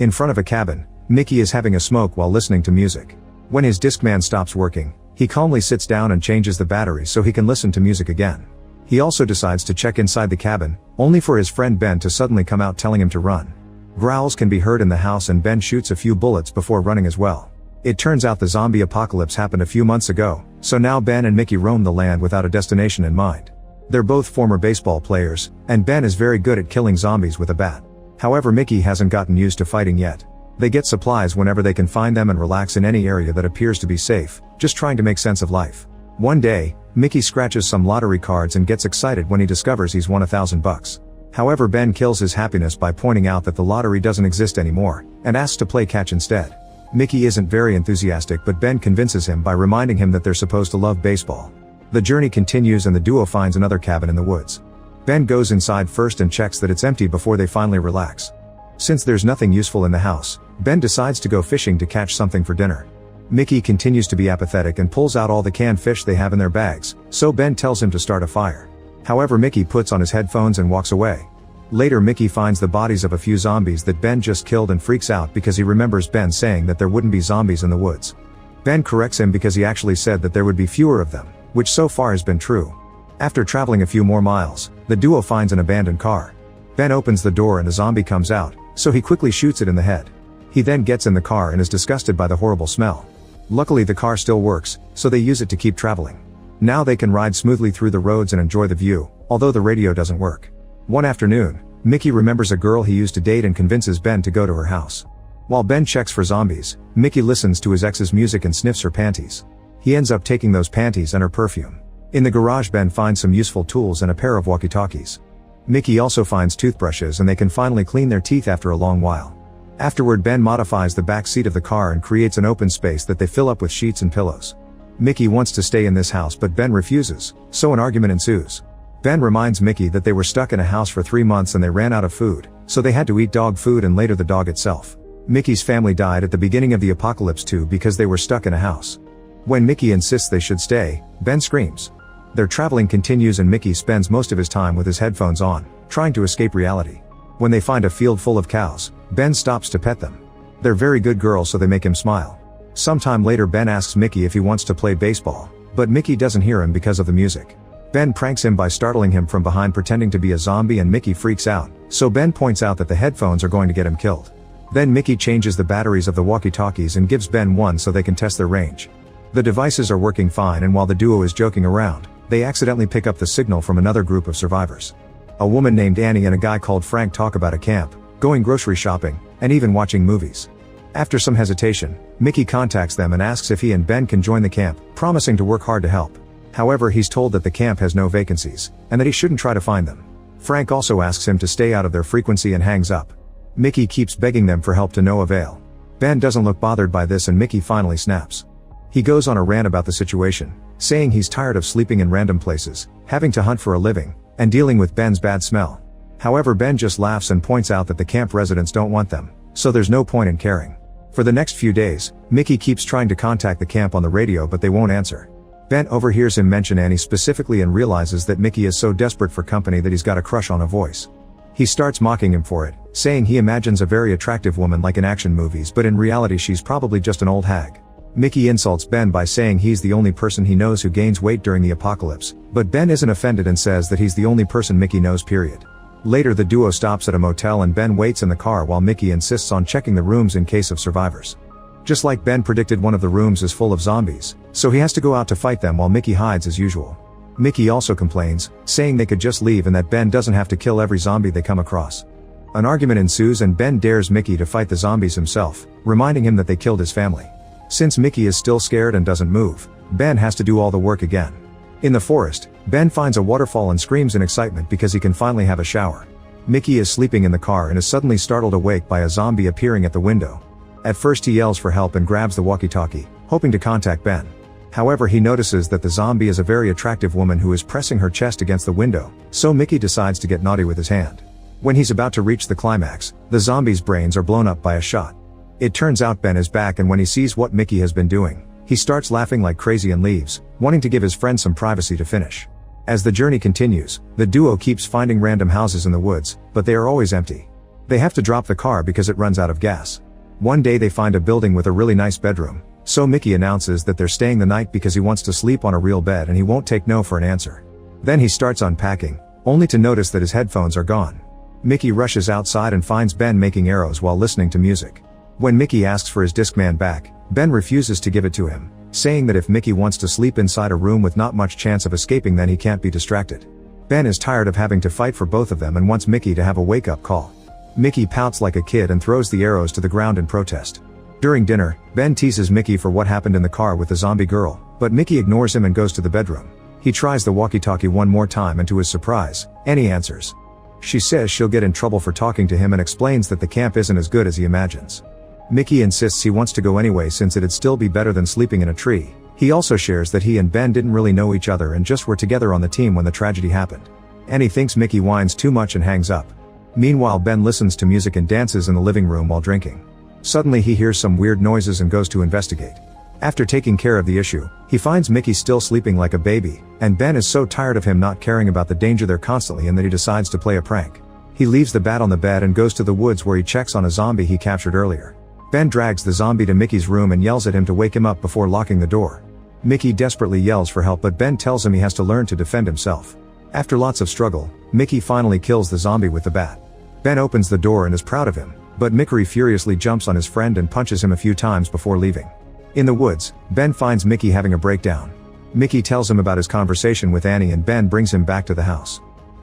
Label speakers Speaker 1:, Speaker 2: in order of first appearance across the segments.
Speaker 1: In front of a cabin, Mickey is having a smoke while listening to music. When his Discman stops working, he calmly sits down and changes the batteries so he can listen to music again. He also decides to check inside the cabin, only for his friend Ben to suddenly come out telling him to run. Growls can be heard in the house and Ben shoots a few bullets before running as well. It turns out the zombie apocalypse happened a few months ago, so now Ben and Mickey roam the land without a destination in mind. They're both former baseball players, and Ben is very good at killing zombies with a bat. However, Mickey hasn't gotten used to fighting yet. They get supplies whenever they can find them and relax in any area that appears to be safe, just trying to make sense of life. One day, Mickey scratches some lottery cards and gets excited when he discovers he's won $1,000. However, Ben kills his happiness by pointing out that the lottery doesn't exist anymore, and asks to play catch instead. Mickey isn't very enthusiastic, but Ben convinces him by reminding him that they're supposed to love baseball. The journey continues and the duo finds another cabin in the woods. Ben goes inside first and checks that it's empty before they finally relax. Since there's nothing useful in the house, Ben decides to go fishing to catch something for dinner. Mickey continues to be apathetic and pulls out all the canned fish they have in their bags, so Ben tells him to start a fire. However, Mickey puts on his headphones and walks away. Later, Mickey finds the bodies of a few zombies that Ben just killed and freaks out because he remembers Ben saying that there wouldn't be zombies in the woods. Ben corrects him because he actually said that there would be fewer of them, which so far has been true. After traveling a few more miles, the duo finds an abandoned car. Ben opens the door and a zombie comes out, so he quickly shoots it in the head. He then gets in the car and is disgusted by the horrible smell. Luckily, the car still works, so they use it to keep traveling. Now they can ride smoothly through the roads and enjoy the view, although the radio doesn't work. One afternoon, Mickey remembers a girl he used to date and convinces Ben to go to her house. While Ben checks for zombies, Mickey listens to his ex's music and sniffs her panties. He ends up taking those panties and her perfume. In the garage, Ben finds some useful tools and a pair of walkie-talkies. Mickey also finds toothbrushes and they can finally clean their teeth after a long while. Afterward, Ben modifies the back seat of the car and creates an open space that they fill up with sheets and pillows. Mickey wants to stay in this house but Ben refuses, so an argument ensues. Ben reminds Mickey that they were stuck in a house for 3 months and they ran out of food, so they had to eat dog food and later the dog itself. Mickey's family died at the beginning of the apocalypse too because they were stuck in a house. When Mickey insists they should stay, Ben screams. Their traveling continues and Mickey spends most of his time with his headphones on, trying to escape reality. When they find a field full of cows, Ben stops to pet them. They're very good girls, so they make him smile. Sometime later, Ben asks Mickey if he wants to play baseball, but Mickey doesn't hear him because of the music. Ben pranks him by startling him from behind pretending to be a zombie and Mickey freaks out, so Ben points out that the headphones are going to get him killed. Then Mickey changes the batteries of the walkie-talkies and gives Ben one so they can test their range. The devices are working fine and while the duo is joking around, they accidentally pick up the signal from another group of survivors. A woman named Annie and a guy called Frank talk about a camp, going grocery shopping, and even watching movies. After some hesitation, Mickey contacts them and asks if he and Ben can join the camp, promising to work hard to help. However, he's told that the camp has no vacancies, and that he shouldn't try to find them. Frank also asks him to stay out of their frequency and hangs up. Mickey keeps begging them for help to no avail. Ben doesn't look bothered by this and Mickey finally snaps. He goes on a rant about the situation, saying he's tired of sleeping in random places, having to hunt for a living, and dealing with Ben's bad smell. However, Ben just laughs and points out that the camp residents don't want them, so there's no point in caring. For the next few days, Mickey keeps trying to contact the camp on the radio but they won't answer. Ben overhears him mention Annie specifically and realizes that Mickey is so desperate for company that he's got a crush on a voice. He starts mocking him for it, saying he imagines a very attractive woman like in action movies but in reality she's probably just an old hag. Mickey insults Ben by saying he's the only person he knows who gains weight during the apocalypse, but Ben isn't offended and says that he's the only person Mickey knows, period. Later, the duo stops at a motel and Ben waits in the car while Mickey insists on checking the rooms in case of survivors. Just like Ben predicted, one of the rooms is full of zombies, so he has to go out to fight them while Mickey hides as usual. Mickey also complains, saying they could just leave and that Ben doesn't have to kill every zombie they come across. An argument ensues and Ben dares Mickey to fight the zombies himself, reminding him that they killed his family. Since Mickey is still scared and doesn't move, Ben has to do all the work again. In the forest, Ben finds a waterfall and screams in excitement because he can finally have a shower. Mickey is sleeping in the car and is suddenly startled awake by a zombie appearing at the window. At first he yells for help and grabs the walkie-talkie, hoping to contact Ben. However, he notices that the zombie is a very attractive woman who is pressing her chest against the window, so Mickey decides to get naughty with his hand. When he's about to reach the climax, the zombie's brains are blown up by a shot. It turns out Ben is back and when he sees what Mickey has been doing, he starts laughing like crazy and leaves, wanting to give his friend some privacy to finish. As the journey continues, the duo keeps finding random houses in the woods, but they are always empty. They have to drop the car because it runs out of gas. One day they find a building with a really nice bedroom, so Mickey announces that they're staying the night because he wants to sleep on a real bed and he won't take no for an answer. Then he starts unpacking, only to notice that his headphones are gone. Mickey rushes outside and finds Ben making arrows while listening to music. When Mickey asks for his Discman back, Ben refuses to give it to him, saying that if Mickey wants to sleep inside a room with not much chance of escaping, then he can't be distracted. Ben is tired of having to fight for both of them and wants Mickey to have a wake-up call. Mickey pouts like a kid and throws the arrows to the ground in protest. During dinner, Ben teases Mickey for what happened in the car with the zombie girl, but Mickey ignores him and goes to the bedroom. He tries the walkie-talkie one more time and to his surprise, Annie answers. She says she'll get in trouble for talking to him and explains that the camp isn't as good as he imagines. Mickey insists he wants to go anyway since it'd still be better than sleeping in a tree. He also shares that he and Ben didn't really know each other and just were together on the team when the tragedy happened. Annie thinks Mickey whines too much and hangs up. Meanwhile, Ben listens to music and dances in the living room while drinking. Suddenly he hears some weird noises and goes to investigate. After taking care of the issue, he finds Mickey still sleeping like a baby, and Ben is so tired of him not caring about the danger they're constantly in that he decides to play a prank. He leaves the bat on the bed and goes to the woods where he checks on a zombie he captured earlier. Ben drags the zombie to Mickey's room and yells at him to wake him up before locking the door. Mickey desperately yells for help, but Ben tells him he has to learn to defend himself. After lots of struggle, Mickey finally kills the zombie with the bat. Ben opens the door and is proud of him, but Mickey furiously jumps on his friend and punches him a few times before leaving. In the woods, Ben finds Mickey having a breakdown. Mickey tells him about his conversation with Annie and Ben brings him back to the house.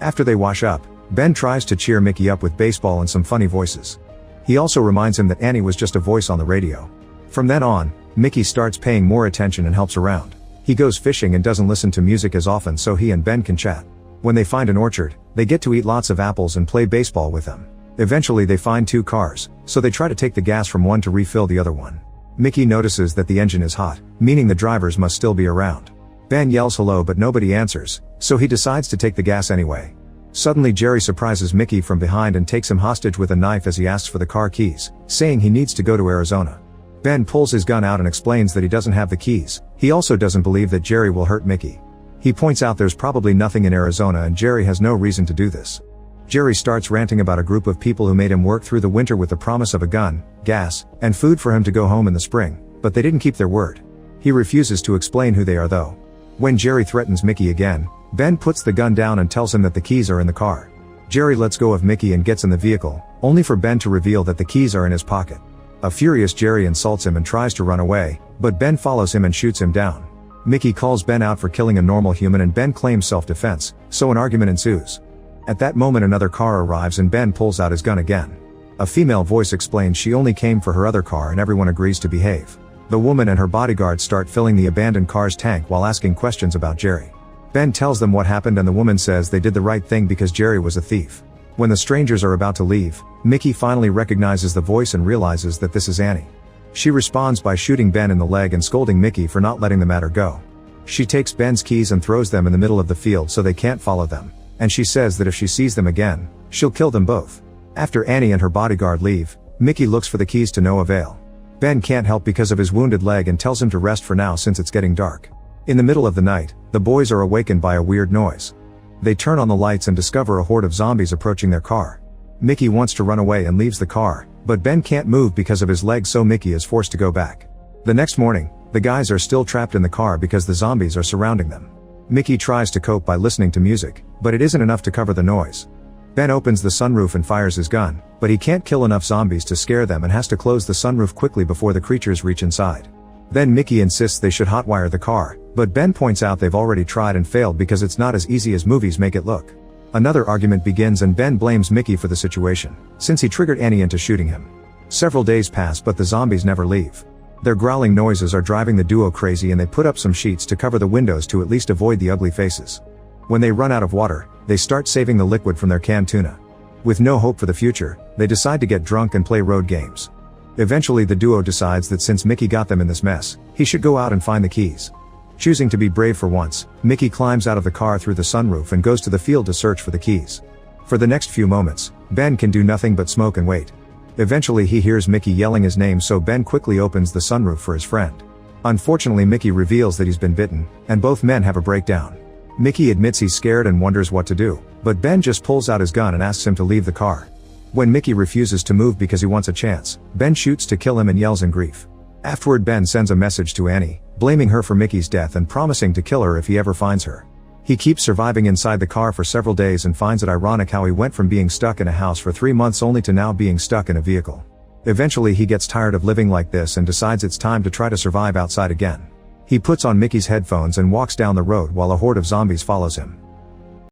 Speaker 1: After they wash up, Ben tries to cheer Mickey up with baseball and some funny voices. He also reminds him that Annie was just a voice on the radio. From then on, Mickey starts paying more attention and helps around. He goes fishing and doesn't listen to music as often so he and Ben can chat. When they find an orchard, they get to eat lots of apples and play baseball with them. Eventually they find two cars, so they try to take the gas from one to refill the other one. Mickey notices that the engine is hot, meaning the drivers must still be around. Ben yells hello but nobody answers, so he decides to take the gas anyway. Suddenly Jerry surprises Mickey from behind and takes him hostage with a knife as he asks for the car keys, saying he needs to go to Arizona. Ben pulls his gun out and explains that he doesn't have the keys. He also doesn't believe that Jerry will hurt Mickey. He points out there's probably nothing in Arizona and Jerry has no reason to do this. Jerry starts ranting about a group of people who made him work through the winter with the promise of a gun, gas, and food for him to go home in the spring, but they didn't keep their word. He refuses to explain who they are though. When Jerry threatens Mickey again, Ben puts the gun down and tells him that the keys are in the car. Jerry lets go of Mickey and gets in the vehicle, only for Ben to reveal that the keys are in his pocket. A furious Jerry insults him and tries to run away, but Ben follows him and shoots him down. Mickey calls Ben out for killing a normal human and Ben claims self-defense, so an argument ensues. At that moment another car arrives and Ben pulls out his gun again. A female voice explains she only came for her other car and everyone agrees to behave. The woman and her bodyguard start filling the abandoned car's tank while asking questions about Jerry. Ben tells them what happened and the woman says they did the right thing because Jerry was a thief. When the strangers are about to leave, Mickey finally recognizes the voice and realizes that this is Annie. She responds by shooting Ben in the leg and scolding Mickey for not letting the matter go. She takes Ben's keys and throws them in the middle of the field so they can't follow them. And she says that if she sees them again, she'll kill them both. After Annie and her bodyguard leave, Mickey looks for the keys to no avail. Ben can't help because of his wounded leg and tells him to rest for now since it's getting dark. In the middle of the night, the boys are awakened by a weird noise. They turn on the lights and discover a horde of zombies approaching their car. Mickey wants to run away and leaves the car, but Ben can't move because of his leg so Mickey is forced to go back. The next morning, the guys are still trapped in the car because the zombies are surrounding them. Mickey tries to cope by listening to music, but it isn't enough to cover the noise. Ben opens the sunroof and fires his gun, but he can't kill enough zombies to scare them and has to close the sunroof quickly before the creatures reach inside. Then Mickey insists they should hotwire the car, but Ben points out they've already tried and failed because it's not as easy as movies make it look. Another argument begins and Ben blames Mickey for the situation, since he triggered Annie into shooting him. Several days pass but the zombies never leave. Their growling noises are driving the duo crazy and they put up some sheets to cover the windows to at least avoid the ugly faces. When they run out of water, they start saving the liquid from their canned tuna. With no hope for the future, they decide to get drunk and play road games. Eventually the duo decides that since Mickey got them in this mess, he should go out and find the keys. Choosing to be brave for once, Mickey climbs out of the car through the sunroof and goes to the field to search for the keys. For the next few moments, Ben can do nothing but smoke and wait. Eventually he hears Mickey yelling his name so Ben quickly opens the sunroof for his friend. Unfortunately Mickey reveals that he's been bitten, and both men have a breakdown. Mickey admits he's scared and wonders what to do, but Ben just pulls out his gun and asks him to leave the car. When Mickey refuses to move because he wants a chance, Ben shoots to kill him and yells in grief. Afterward, Ben sends a message to Annie, blaming her for Mickey's death and promising to kill her if he ever finds her. He keeps surviving inside the car for several days and finds it ironic how he went from being stuck in a house for 3 months only to now being stuck in a vehicle. Eventually he gets tired of living like this and decides it's time to try to survive outside again. He puts on Mickey's headphones and walks down the road while a horde of zombies follows him.